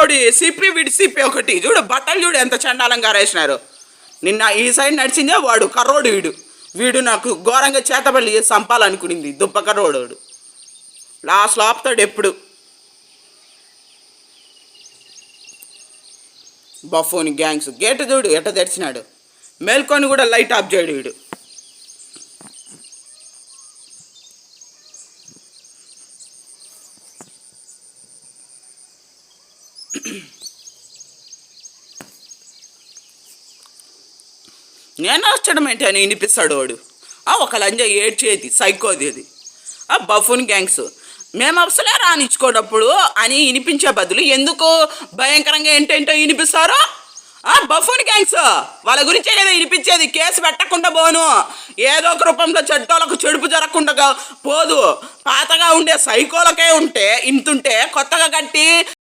ఇంకోటి సిప్పి వీడి సిప్పి ఒకటి చూడు, బట్టలు చూడు ఎంత చండాలంగా ఆరేసినారు. నిన్న ఈ సైడ్ నడిచిందే వాడు కర్రోడు, వీడు నాకు ఘోరంగా చేతబడి చంపాలనుకునింది దుప్ప కర్రోడు. లాస్ట్లో ఆపుతాడు ఎప్పుడు. బఫోని గ్యాంగ్స్ గేట్ చూడు ఎట్ట తెరిచినాడు. మేల్కొని కూడా లైట్ ఆఫ్ చేయడు వీడు. నేను వచ్చడం ఏంటి అని వినిపిస్తాడు వాడు. ఒక లంజ ఏడ్చేది సైకోది అది. బఫూన్ గ్యాంగ్స్ మేము అసలే రానిచ్చుకోనప్పుడు అని వినిపించే బదులు ఎందుకు భయంకరంగా ఏంటేంటో వినిపిస్తారో. బఫూన్ గ్యాంగ్స్ వాళ్ళ గురించే కదా వినిపించేది. కేసు పెట్టకుండా పోను, ఏదో ఒక రూపంలో చెడ్డోళ్ళకు చెడుపు జరగకుండా పోదు. పాతగా ఉండే సైకోలకే ఉంటే ఇంతుంటే కొత్తగా కట్టి